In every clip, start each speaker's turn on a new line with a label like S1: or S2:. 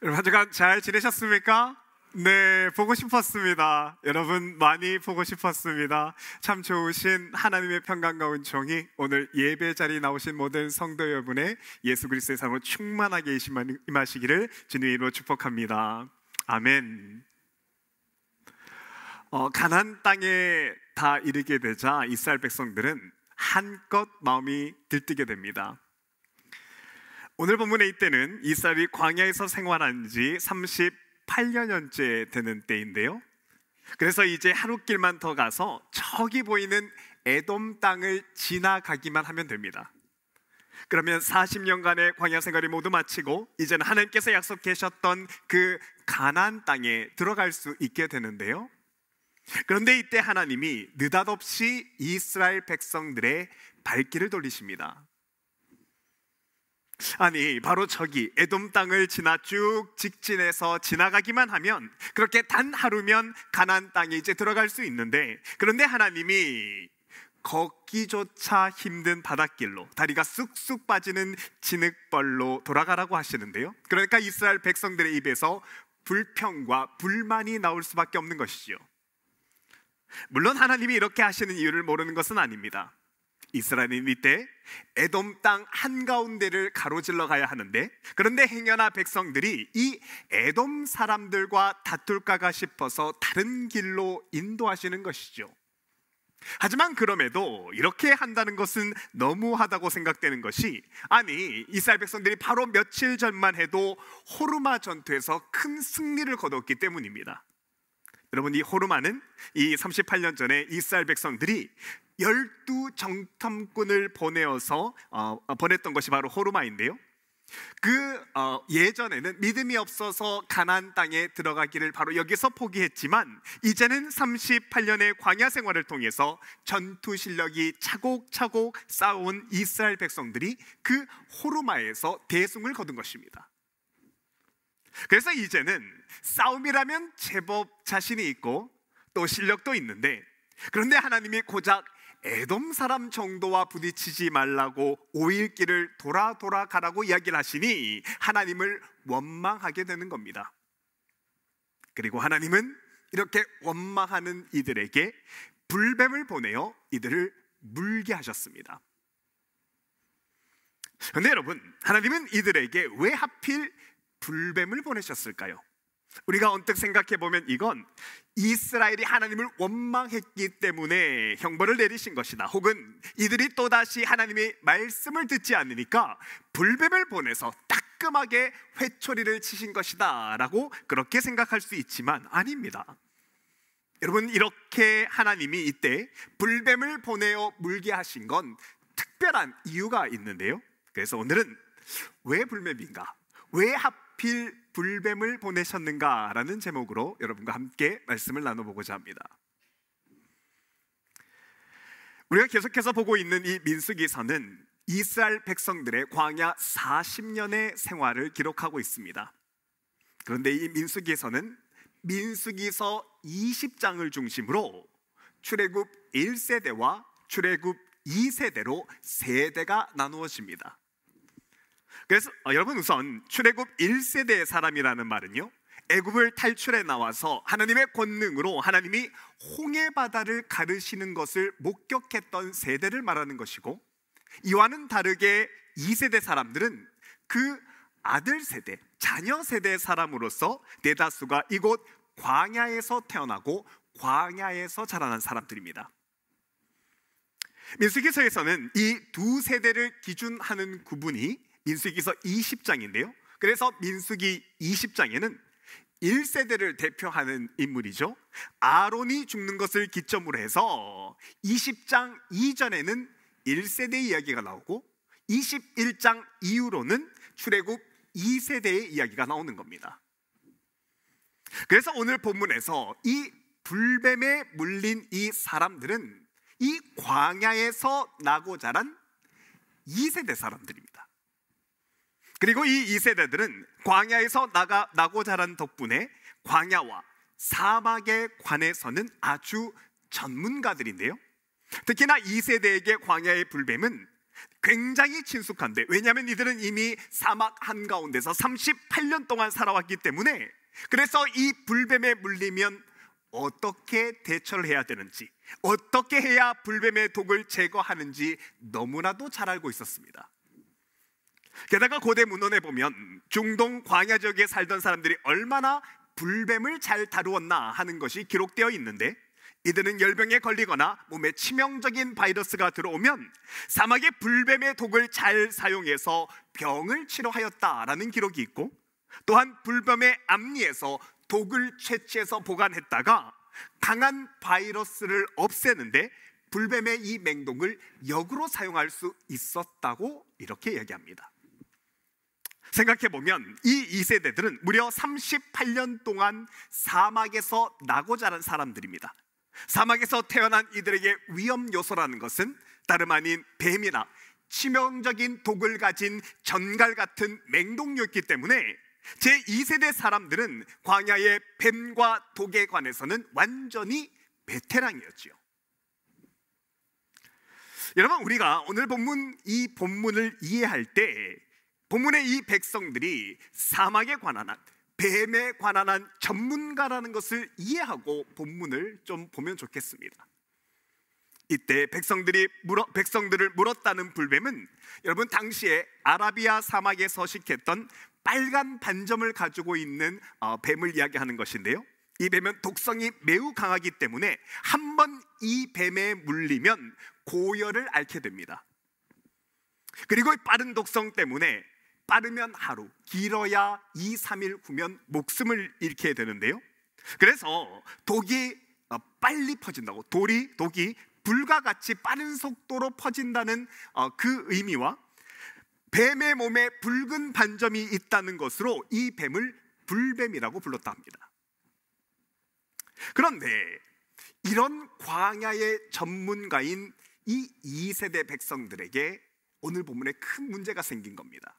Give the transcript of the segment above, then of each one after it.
S1: 여러분 한 주간 잘 지내셨습니까? 네, 보고 싶었습니다. 여러분 많이 보고 싶었습니다. 참 좋으신 하나님의 평강과 은총이 오늘 예배 자리에 나오신 모든 성도 여러분의 예수 그리스도의 삶으로 충만하게 임하시기를 주님의 이름으로 축복합니다. 아멘. 가나안 땅에 다 이르게 되자 이스라엘 백성들은 한껏 마음이 들뜨게 됩니다. 오늘 본문에 이때는 이스라엘이 광야에서 생활한 지 38년째 되는 때인데요. 그래서 이제 하루길만 더 가서 저기 보이는 에돔 땅을 지나가기만 하면 됩니다. 그러면 40년간의 광야 생활이 모두 마치고 이제는 하나님께서 약속하셨던 그 가나안 땅에 들어갈 수 있게 되는데요. 그런데 이때 하나님이 느닷없이 이스라엘 백성들의 발길을 돌리십니다. 아니, 바로 저기 에돔 땅을 지나 쭉 직진해서 지나가기만 하면 그렇게 단 하루면 가나안 땅에 이제 들어갈 수 있는데, 그런데 하나님이 걷기조차 힘든 바닷길로, 다리가 쑥쑥 빠지는 진흙벌로 돌아가라고 하시는데요. 그러니까 이스라엘 백성들의 입에서 불평과 불만이 나올 수밖에 없는 것이지요. 물론 하나님이 이렇게 하시는 이유를 모르는 것은 아닙니다. 이스라엘은 이때 에돔 땅 한가운데를 가로질러 가야 하는데, 그런데 행여나 백성들이 이 에돔 사람들과 다툴까가 싶어서 다른 길로 인도하시는 것이죠. 하지만 그럼에도 이렇게 한다는 것은 너무하다고 생각되는 것이, 아니, 이스라엘 백성들이 바로 며칠 전만 해도 호르마 전투에서 큰 승리를 거뒀기 때문입니다. 여러분, 이 호르마는 이 38년 전에 이스라엘 백성들이 12정탐꾼을 보냈던 것이 바로 호르마인데요. 예전에는 믿음이 없어서 가나안 땅에 들어가기를 바로 여기서 포기했지만, 이제는 38년의 광야 생활을 통해서 전투 실력이 차곡차곡 쌓아온 이스라엘 백성들이 그 호르마에서 대승을 거둔 것입니다. 그래서 이제는 싸움이라면 제법 자신이 있고 또 실력도 있는데, 그런데 하나님이 고작 에돔 사람 정도와 부딪히지 말라고 5일 길을 돌아 가라고 이야기를 하시니 하나님을 원망하게 되는 겁니다. 그리고 하나님은 이렇게 원망하는 이들에게 불뱀을 보내어 이들을 물게 하셨습니다. 그런데 여러분, 하나님은 이들에게 왜 하필 불뱀을 보내셨을까요? 우리가 언뜻 생각해보면 이건 이스라엘이 하나님을 원망했기 때문에 형벌을 내리신 것이다, 혹은 이들이 또다시 하나님의 말씀을 듣지 않으니까 불뱀을 보내서 따끔하게 회초리를 치신 것이다 라고 그렇게 생각할 수 있지만 아닙니다. 여러분, 이렇게 하나님이 이때 불뱀을 보내어 물게 하신 건 특별한 이유가 있는데요. 그래서 오늘은 왜 불뱀인가? 왜 하필 불뱀을 보내셨는가라는 제목으로 여러분과 함께 말씀을 나눠보고자 합니다. 우리가 계속해서 보고 있는 이 민수기서는 이스라엘 백성들의 광야 40년의 생활을 기록하고 있습니다. 그런데 이 민수기서는 민수기서 20장을 중심으로 출애굽 1세대와 출애굽 2세대로 세대가 나누어집니다. 그래서 여러분, 우선 출애굽 1세대의 사람이라는 말은요, 애굽을 탈출해 나와서 하나님의 권능으로 하나님이 홍해바다를 가르시는 것을 목격했던 세대를 말하는 것이고, 이와는 다르게 2세대 사람들은 그 아들 세대, 자녀 세대의 사람으로서 대다수가 이곳 광야에서 태어나고 광야에서 자라난 사람들입니다. 민수기서에서는 이 두 세대를 기준하는 구분이 민수기서 20장인데요. 그래서 민수기 20장에는 1세대를 대표하는 인물이죠, 아론이 죽는 것을 기점으로 해서 20장 이전에는 1세대의 이야기가 나오고 21장 이후로는 출애굽 2세대의 이야기가 나오는 겁니다. 그래서 오늘 본문에서 이 불뱀에 물린 이 사람들은 이 광야에서 나고 자란 2세대 사람들입니다. 그리고 이 2세대들은 광야에서 나고 자란 덕분에 광야와 사막에 관해서는 아주 전문가들인데요, 특히나 2세대에게 광야의 불뱀은 굉장히 친숙한데, 왜냐하면 이들은 이미 사막 한가운데서 38년 동안 살아왔기 때문에, 그래서 이 불뱀에 물리면 어떻게 대처를 해야 되는지, 어떻게 해야 불뱀의 독을 제거하는지 너무나도 잘 알고 있었습니다. 게다가 고대 문헌에 보면 중동 광야 지역에 살던 사람들이 얼마나 불뱀을 잘 다루었나 하는 것이 기록되어 있는데, 이들은 열병에 걸리거나 몸에 치명적인 바이러스가 들어오면 사막의 불뱀의 독을 잘 사용해서 병을 치료하였다라는 기록이 있고, 또한 불뱀의 앞니에서 독을 채취해서 보관했다가 강한 바이러스를 없애는데 불뱀의 이 맹독을 역으로 사용할 수 있었다고 이렇게 얘기합니다. 생각해보면 이 2세대들은 무려 38년 동안 사막에서 나고 자란 사람들입니다. 사막에서 태어난 이들에게 위험 요소라는 것은 다름 아닌 뱀이나 치명적인 독을 가진 전갈 같은 맹독류였기 때문에 제2세대 사람들은 광야의 뱀과 독에 관해서는 완전히 베테랑이었지요. 여러분, 우리가 오늘 이 본문을 이해할 때 본문의 이 백성들이 사막에 관한 한, 뱀에 관한 한 전문가라는 것을 이해하고 본문을 좀 보면 좋겠습니다. 이때 백성들을 물었다는 불뱀은 여러분 당시에 아라비아 사막에 서식했던 빨간 반점을 가지고 있는 뱀을 이야기하는 것인데요, 이 뱀은 독성이 매우 강하기 때문에 한 번 이 뱀에 물리면 고열을 앓게 됩니다. 그리고 빠른 독성 때문에 빠르면 하루, 길어야 2, 3일 후면 목숨을 잃게 되는데요, 그래서 독이 빨리 퍼진다고, 독이 불과 같이 빠른 속도로 퍼진다는 그 의미와 뱀의 몸에 붉은 반점이 있다는 것으로 이 뱀을 불뱀이라고 불렀다 합니다. 그런데 이런 광야의 전문가인 이 2세대 백성들에게 오늘 본문에 큰 문제가 생긴 겁니다.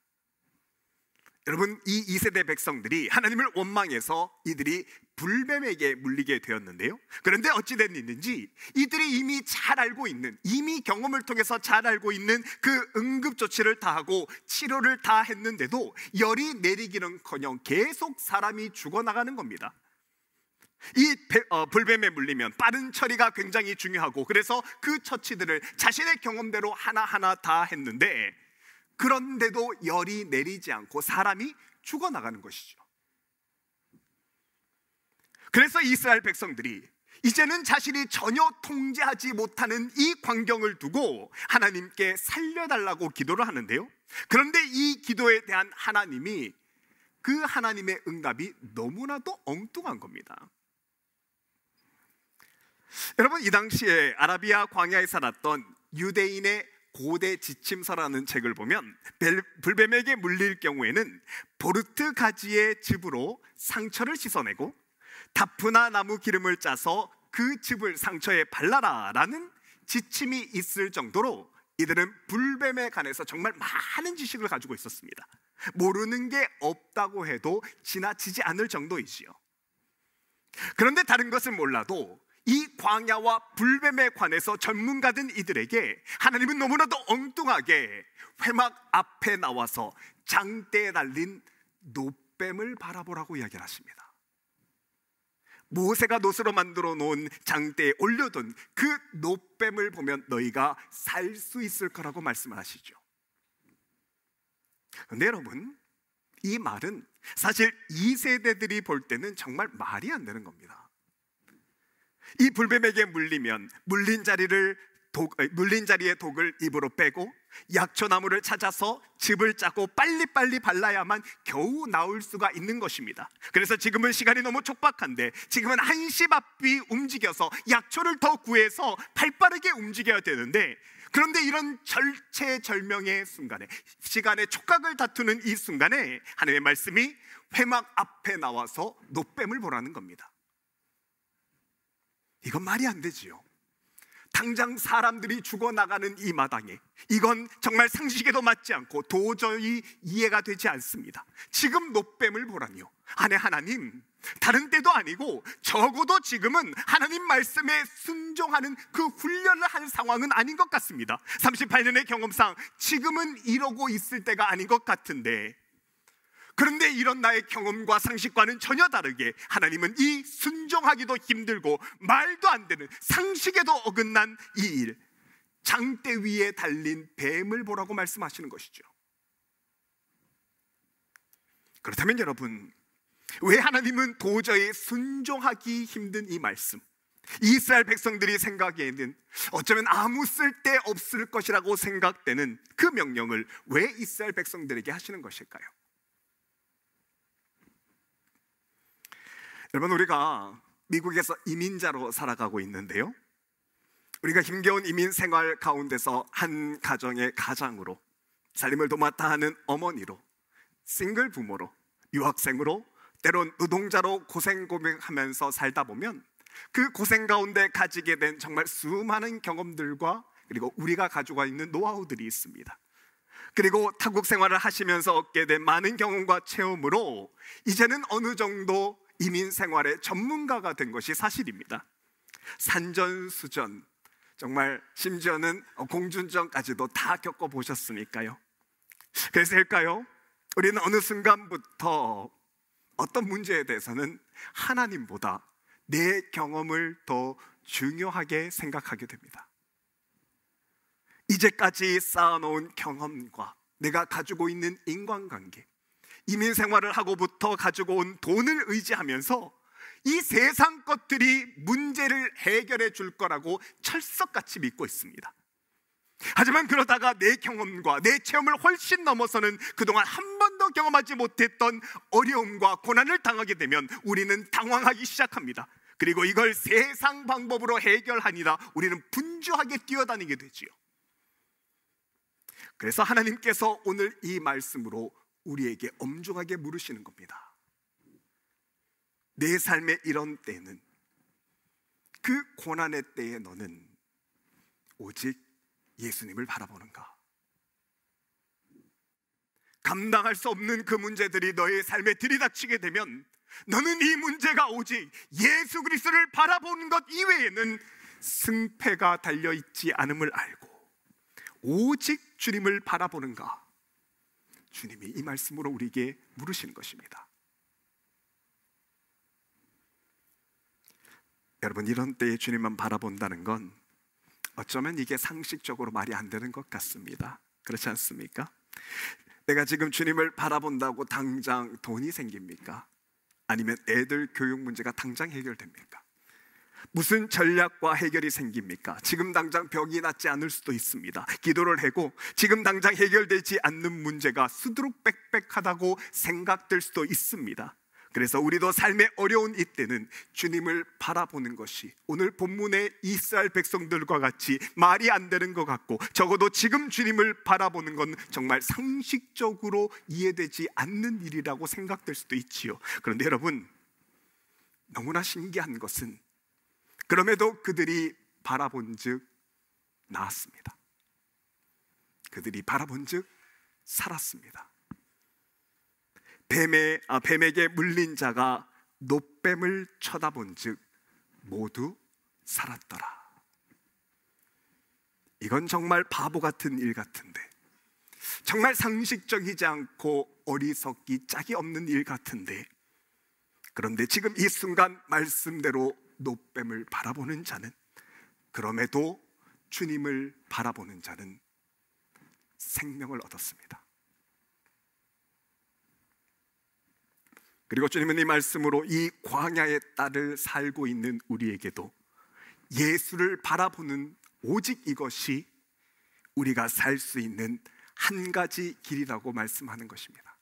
S1: 여러분, 이 2세대 백성들이 하나님을 원망해서 이들이 불뱀에게 물리게 되었는데요, 그런데 어찌 된 일인지 이들이 이미 잘 알고 있는, 이미 경험을 통해서 잘 알고 있는 그 응급조치를 다 하고 치료를 다 했는데도 열이 내리기는커녕 계속 사람이 죽어나가는 겁니다. 이 불뱀에 물리면 빠른 처리가 굉장히 중요하고, 그래서 그 처치들을 자신의 경험대로 하나하나 다 했는데, 그런데도 열이 내리지 않고 사람이 죽어나가는 것이죠. 그래서 이스라엘 백성들이 이제는 자신이 전혀 통제하지 못하는 이 광경을 두고 하나님께 살려달라고 기도를 하는데요, 그런데 이 기도에 대한 하나님이, 그 하나님의 응답이 너무나도 엉뚱한 겁니다. 여러분, 이 당시에 아라비아 광야에 살았던 유대인의 고대 지침서라는 책을 보면 불뱀에게 물릴 경우에는 보르트 가지의 즙으로 상처를 씻어내고 다프나 나무 기름을 짜서 그 즙을 상처에 발라라 라는 지침이 있을 정도로 이들은 불뱀에 관해서 정말 많은 지식을 가지고 있었습니다. 모르는 게 없다고 해도 지나치지 않을 정도이지요. 그런데 다른 것은 몰라도 이 광야와 불뱀에 관해서 전문가된 이들에게 하나님은 너무나도 엉뚱하게 회막 앞에 나와서 장대에 달린 노뱀을 바라보라고 이야기를 하십니다. 모세가 놋으로 만들어 놓은 장대에 올려둔 그 노뱀을 보면 너희가 살 수 있을 거라고 말씀을 하시죠. 그런데 여러분, 이 말은 사실 2세대들이 볼 때는 정말 말이 안 되는 겁니다. 이 불뱀에게 물리면 물린 자리에 독을 입으로 빼고 약초나무를 찾아서 즙을 짜고 빨리빨리 발라야만 겨우 나올 수가 있는 것입니다. 그래서 지금은 시간이 너무 촉박한데 지금은 한시 바삐 움직여서 약초를 더 구해서 발빠르게 움직여야 되는데, 그런데 이런 절체절명의 순간에, 시간의 촉각을 다투는 이 순간에 하나님의 말씀이 회막 앞에 나와서 노뱀을 보라는 겁니다. 이건 말이 안 되지요. 당장 사람들이 죽어나가는 이 마당에 이건 정말 상식에도 맞지 않고 도저히 이해가 되지 않습니다. 지금 노뱀을 보라니요. 아니 하나님, 다른 때도 아니고 적어도 지금은 하나님 말씀에 순종하는 그 훈련을 한 상황은 아닌 것 같습니다. 38년의 경험상 지금은 이러고 있을 때가 아닌 것 같은데, 그런데 이런 나의 경험과 상식과는 전혀 다르게 하나님은 이 순종하기도 힘들고 말도 안 되는, 상식에도 어긋난 이 일, 장대 위에 달린 뱀을 보라고 말씀하시는 것이죠. 그렇다면 여러분, 왜 하나님은 도저히 순종하기 힘든 이 말씀, 이스라엘 백성들이 생각하기에는 어쩌면 아무 쓸데 없을 것이라고 생각되는 그 명령을 왜 이스라엘 백성들에게 하시는 것일까요? 여러분, 우리가 미국에서 이민자로 살아가고 있는데요, 우리가 힘겨운 이민 생활 가운데서 한 가정의 가장으로, 살림을 도맡아 하는 어머니로, 싱글 부모로, 유학생으로, 때론 노동자로 고생고생하면서 살다 보면 그 고생 가운데 가지게 된 정말 수많은 경험들과 그리고 우리가 가지고 있는 노하우들이 있습니다. 그리고 타국 생활을 하시면서 얻게 된 많은 경험과 체험으로 이제는 어느 정도 이민 생활의 전문가가 된 것이 사실입니다. 산전수전, 정말 심지어는 공준전까지도 다 겪어보셨으니까요. 그래서일까요? 우리는 어느 순간부터 어떤 문제에 대해서는 하나님보다 내 경험을 더 중요하게 생각하게 됩니다. 이제까지 쌓아놓은 경험과 내가 가지고 있는 인간관계, 이민 생활을 하고부터 가지고 온 돈을 의지하면서 이 세상 것들이 문제를 해결해 줄 거라고 철석같이 믿고 있습니다. 하지만 그러다가 내 경험과 내 체험을 훨씬 넘어서는 그동안 한 번도 경험하지 못했던 어려움과 고난을 당하게 되면 우리는 당황하기 시작합니다. 그리고 이걸 세상 방법으로 해결하니라 우리는 분주하게 뛰어다니게 되지요. 그래서 하나님께서 오늘 이 말씀으로 우리에게 엄중하게 물으시는 겁니다. 내 삶의 이런 때는, 그 고난의 때에 너는 오직 예수님을 바라보는가? 감당할 수 없는 그 문제들이 너의 삶에 들이닥치게 되면 너는 이 문제가 오직 예수 그리스도를 바라보는 것 이외에는 승패가 달려있지 않음을 알고 오직 주님을 바라보는가? 주님이 이 말씀으로 우리에게 물으시는 것입니다. 여러분, 이런 때에 주님만 바라본다는 건 어쩌면 이게 상식적으로 말이 안 되는 것 같습니다. 그렇지 않습니까? 내가 지금 주님을 바라본다고 당장 돈이 생깁니까? 아니면 애들 교육 문제가 당장 해결됩니까? 무슨 전략과 해결이 생깁니까? 지금 당장 병이 낫지 않을 수도 있습니다. 기도를 하고 지금 당장 해결되지 않는 문제가 수두룩빽빽하다고 생각될 수도 있습니다. 그래서 우리도 삶의 어려운 이때는 주님을 바라보는 것이 오늘 본문의 이스라엘 백성들과 같이 말이 안 되는 것 같고, 적어도 지금 주님을 바라보는 건 정말 상식적으로 이해되지 않는 일이라고 생각될 수도 있지요. 그런데 여러분, 너무나 신기한 것은 그럼에도 그들이 바라본 즉 나았습니다. 그들이 바라본 즉 살았습니다. 뱀에게 물린 자가 노뱀을 쳐다본 즉 모두 살았더라. 이건 정말 바보 같은 일 같은데, 정말 상식적이지 않고 어리석기 짝이 없는 일 같은데, 그런데 지금 이 순간 말씀대로 노뱀을 바라보는 자는, 그럼에도 주님을 바라보는 자는 생명을 얻었습니다. 그리고 주님은 이 말씀으로 이 광야의 딸을 살고 있는 우리에게도 예수를 바라보는 오직 이것이 우리가 살 수 있는 한 가지 길이라고 말씀하는 것입니다.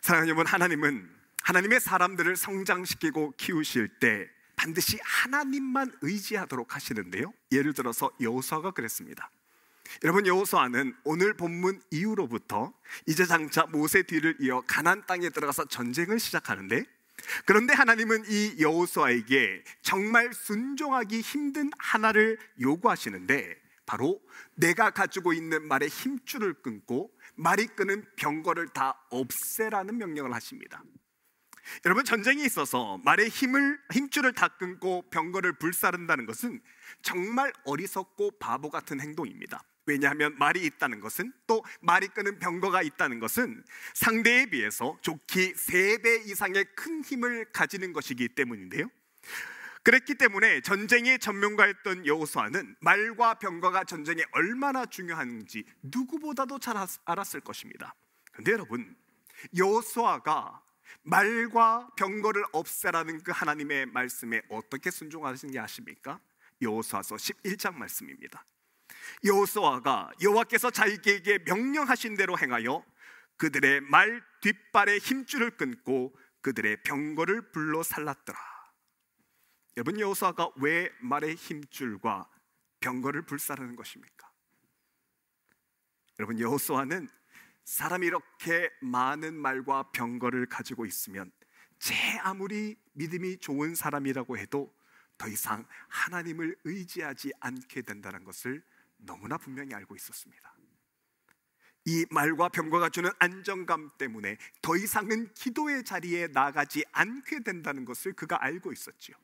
S1: 사랑하는 여러분, 하나님은 하나님의 사람들을 성장시키고 키우실 때 반드시 하나님만 의지하도록 하시는데요, 예를 들어서 여호수아가 그랬습니다. 여러분, 여호수아는 오늘 본문 이후로부터 이제 장차 모세 뒤를 이어 가나안 땅에 들어가서 전쟁을 시작하는데, 그런데 하나님은 이 여호수아에게 정말 순종하기 힘든 하나를 요구하시는데, 바로 내가 가지고 있는 말의 힘줄을 끊고 말이 끄는 병거를 다 없애라는 명령을 하십니다. 여러분, 전쟁이 있어서 말의 힘줄을 다 끊고 병거를 불사른다는 것은 정말 어리석고 바보 같은 행동입니다. 왜냐하면 말이 있다는 것은, 또 말이 끄는 병거가 있다는 것은 상대에 비해서 좋기 3배 이상의 큰 힘을 가지는 것이기 때문인데요, 그랬기 때문에 전쟁의 전문가였던 여호수아는 말과 병거가 전쟁에 얼마나 중요한지 누구보다도 잘 알았을 것입니다. 그런데 여러분, 여호수아가 말과 병거를 없애라는 그 하나님의 말씀에 어떻게 순종하시는지 아십니까? 여호수아서 11장 말씀입니다. 여호수아가 여호와께서 자기에게 명령하신 대로 행하여 그들의 말 뒷발의 힘줄을 끊고 그들의 병거를 불러 살랐더라. 여러분, 여호수아가 왜 말의 힘줄과 병거를 불사르는 것입니까? 여러분, 여호수아는 사람이 이렇게 많은 말과 병거를 가지고 있으면 제 아무리 믿음이 좋은 사람이라고 해도 더 이상 하나님을 의지하지 않게 된다는 것을 너무나 분명히 알고 있었습니다. 이 말과 병거가 주는 안정감 때문에 더 이상은 기도의 자리에 나가지 않게 된다는 것을 그가 알고 있었지요.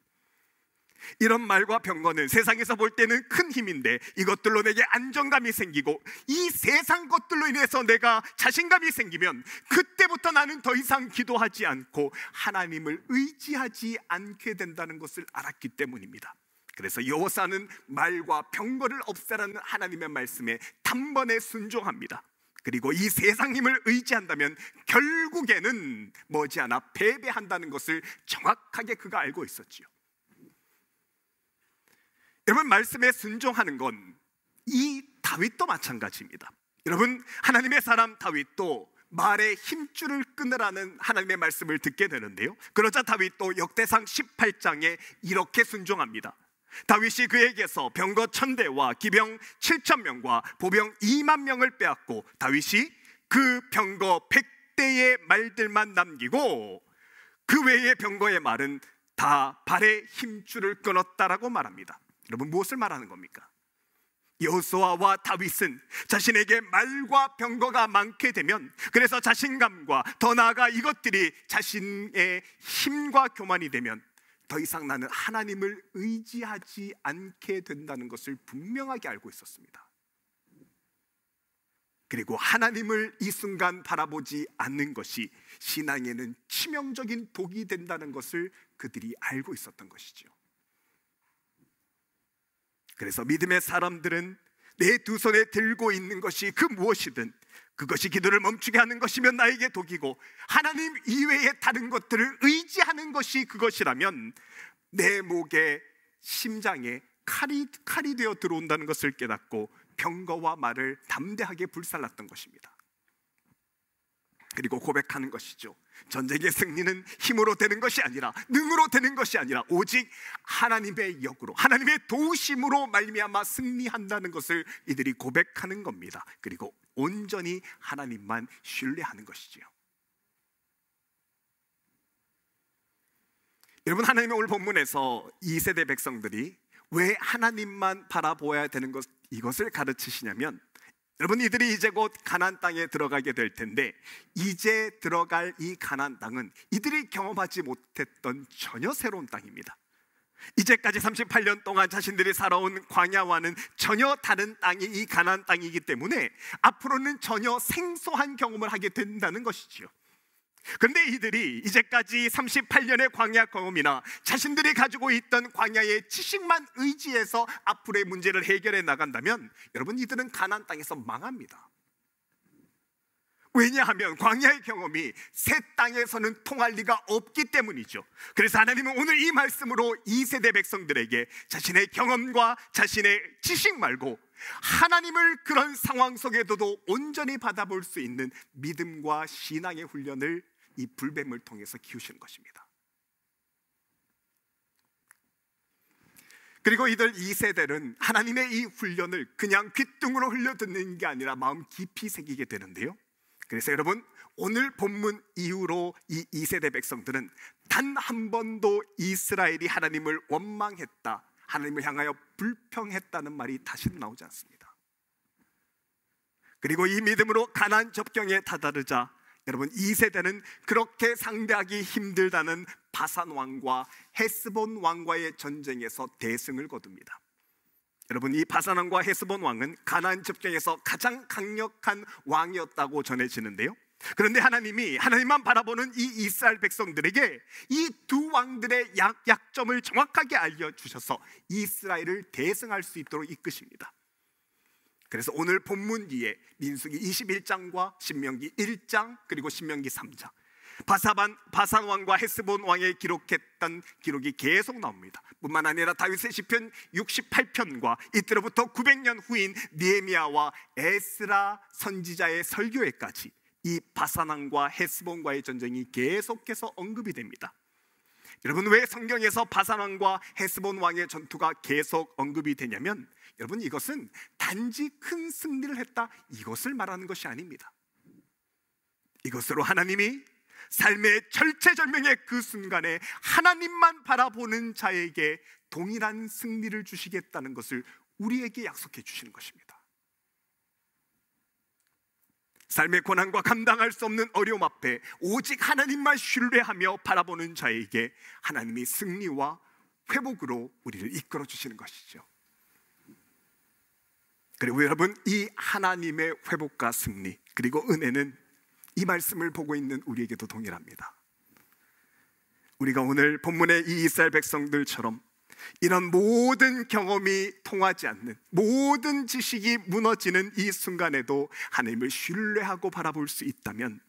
S1: 이런 말과 병거는 세상에서 볼 때는 큰 힘인데, 이것들로 내게 안정감이 생기고 이 세상 것들로 인해서 내가 자신감이 생기면 그때부터 나는 더 이상 기도하지 않고 하나님을 의지하지 않게 된다는 것을 알았기 때문입니다. 그래서 여호수아는 말과 병거를 없애라는 하나님의 말씀에 단번에 순종합니다. 그리고 이 세상 힘을 의지한다면 결국에는 머지않아 패배한다는 것을 정확하게 그가 알고 있었지요. 여러분, 말씀에 순종하는 건 이 다윗도 마찬가지입니다. 여러분, 하나님의 사람 다윗도 말의 힘줄을 끊으라는 하나님의 말씀을 듣게 되는데요, 그러자 다윗도 역대상 18장에 이렇게 순종합니다. 다윗이 그에게서 병거 1000대와 기병 7000명과 보병 20000명을 빼앗고 다윗이 그 병거 100대의 말들만 남기고 그 외의 병거의 말은 다 발의 힘줄을 끊었다라고 말합니다. 여러분, 무엇을 말하는 겁니까? 여호수아와 다윗은 자신에게 말과 병거가 많게 되면, 그래서 자신감과 더 나아가 이것들이 자신의 힘과 교만이 되면 더 이상 나는 하나님을 의지하지 않게 된다는 것을 분명하게 알고 있었습니다. 그리고 하나님을 이 순간 바라보지 않는 것이 신앙에는 치명적인 독이 된다는 것을 그들이 알고 있었던 것이죠. 그래서 믿음의 사람들은 내 두 손에 들고 있는 것이 그 무엇이든 그것이 기도를 멈추게 하는 것이면 나에게 독이고, 하나님 이외의 다른 것들을 의지하는 것이 그것이라면 내 목에 심장에 칼이 되어 들어온다는 것을 깨닫고 병거와 말을 담대하게 불살랐던 것입니다. 그리고 고백하는 것이죠. 전쟁의 승리는 힘으로 되는 것이 아니라, 능으로 되는 것이 아니라 오직 하나님의 역으로, 하나님의 도우심으로 말미암아 승리한다는 것을 이들이 고백하는 겁니다. 그리고 온전히 하나님만 신뢰하는 것이지요. 여러분, 하나님의 오늘 본문에서 2세대 백성들이 왜 하나님만 바라보아야 되는 것, 이것을 가르치시냐면, 여러분, 이들이 이제 곧 가나안 땅에 들어가게 될 텐데, 이제 들어갈 이 가나안 땅은 이들이 경험하지 못했던 전혀 새로운 땅입니다. 이제까지 38년 동안 자신들이 살아온 광야와는 전혀 다른 땅이 이 가나안 땅이기 때문에 앞으로는 전혀 생소한 경험을 하게 된다는 것이지요. 그런데 이들이 이제까지 38년의 광야 경험이나 자신들이 가지고 있던 광야의 지식만 의지해서 앞으로의 문제를 해결해 나간다면, 여러분, 이들은 가나안 땅에서 망합니다. 왜냐하면 광야의 경험이 새 땅에서는 통할 리가 없기 때문이죠. 그래서 하나님은 오늘 이 말씀으로 2세대 백성들에게 자신의 경험과 자신의 지식 말고 하나님을 그런 상황 속에서도 온전히 받아볼 수 있는 믿음과 신앙의 훈련을 이 불뱀을 통해서 키우시는 것입니다. 그리고 이들 2세대는 하나님의 이 훈련을 그냥 귓등으로 흘려듣는 게 아니라 마음 깊이 새기게 되는데요, 그래서 여러분, 오늘 본문 이후로 이 2세대 백성들은 단 한 번도 이스라엘이 하나님을 원망했다, 하나님을 향하여 불평했다는 말이 다시는 나오지 않습니다. 그리고 이 믿음으로 가나안 접경에 다다르자 여러분, 2세대는 그렇게 상대하기 힘들다는 바산 왕과 헤스본 왕과의 전쟁에서 대승을 거둡니다. 여러분, 이 바산 왕과 헤스본 왕은 가나안 접경에서 가장 강력한 왕이었다고 전해지는데요, 그런데 하나님만 바라보는 이 이스라엘 백성들에게 이 두 왕들의 약점을 정확하게 알려주셔서 이스라엘을 대승할 수 있도록 이끄십니다. 그래서 오늘 본문 뒤에 민수기 21장과 신명기 1장 그리고 신명기 3장 바산 왕과 헤스본 왕의 기록했던 기록이 계속 나옵니다. 뿐만 아니라 다윗의 시편 68편과 이때로부터 900년 후인 느헤미야와 에스라 선지자의 설교에까지 이 바산 왕과 헤스본과의 전쟁이 계속해서 언급이 됩니다. 여러분, 왜 성경에서 바산 왕과 헤스본 왕의 전투가 계속 언급이 되냐면, 여러분, 이것은 단지 큰 승리를 했다, 이것을 말하는 것이 아닙니다. 이것으로 하나님이 삶의 절체절명의 그 순간에 하나님만 바라보는 자에게 동일한 승리를 주시겠다는 것을 우리에게 약속해 주시는 것입니다. 삶의 고난과 감당할 수 없는 어려움 앞에 오직 하나님만 신뢰하며 바라보는 자에게 하나님이 승리와 회복으로 우리를 이끌어 주시는 것이죠. 그리고 여러분, 이 하나님의 회복과 승리 그리고 은혜는 이 말씀을 보고 있는 우리에게도 동일합니다. 우리가 오늘 본문의 이 이스라엘 백성들처럼 이런 모든 경험이 통하지 않는, 모든 지식이 무너지는 이 순간에도 하나님을 신뢰하고 바라볼 수 있다면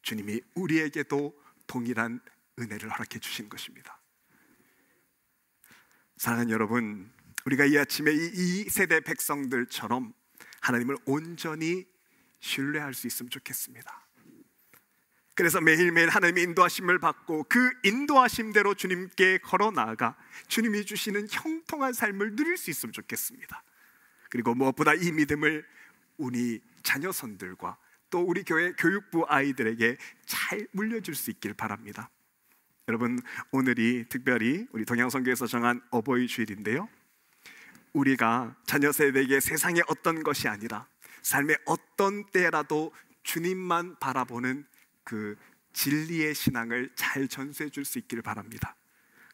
S1: 주님이 우리에게도 동일한 은혜를 허락해 주신 것입니다. 사랑하는 여러분, 우리가 이 아침에 이 세대 백성들처럼 하나님을 온전히 신뢰할 수 있으면 좋겠습니다. 그래서 매일매일 하나님의 인도하심을 받고 그 인도하심대로 주님께 걸어 나아가 주님이 주시는 형통한 삶을 누릴 수 있으면 좋겠습니다. 그리고 무엇보다 이 믿음을 우리 자녀선들과 또 우리 교회 교육부 아이들에게 잘 물려줄 수 있길 바랍니다. 여러분, 오늘이 특별히 우리 동양선교에서 정한 어버이 주일인데요, 우리가 자녀 세대에게 세상의 어떤 것이 아니라 삶의 어떤 때라도 주님만 바라보는 그 진리의 신앙을 잘 전수해 줄 수 있기를 바랍니다.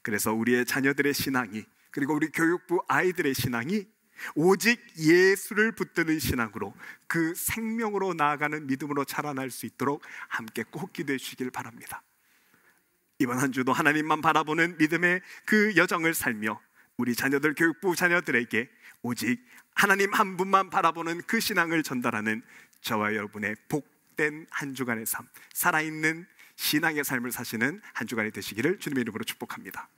S1: 그래서 우리의 자녀들의 신앙이, 그리고 우리 교육부 아이들의 신앙이 오직 예수를 붙드는 신앙으로, 그 생명으로 나아가는 믿음으로 자라날 수 있도록 함께 꼭 기도해 주시길 바랍니다. 이번 한 주도 하나님만 바라보는 믿음의 그 여정을 살며 우리 자녀들, 교육부 자녀들에게 오직 하나님 한 분만 바라보는 그 신앙을 전달하는 저와 여러분의 복된 한 주간의 삶, 살아있는 신앙의 삶을 사시는 한 주간이 되시기를 주님의 이름으로 축복합니다.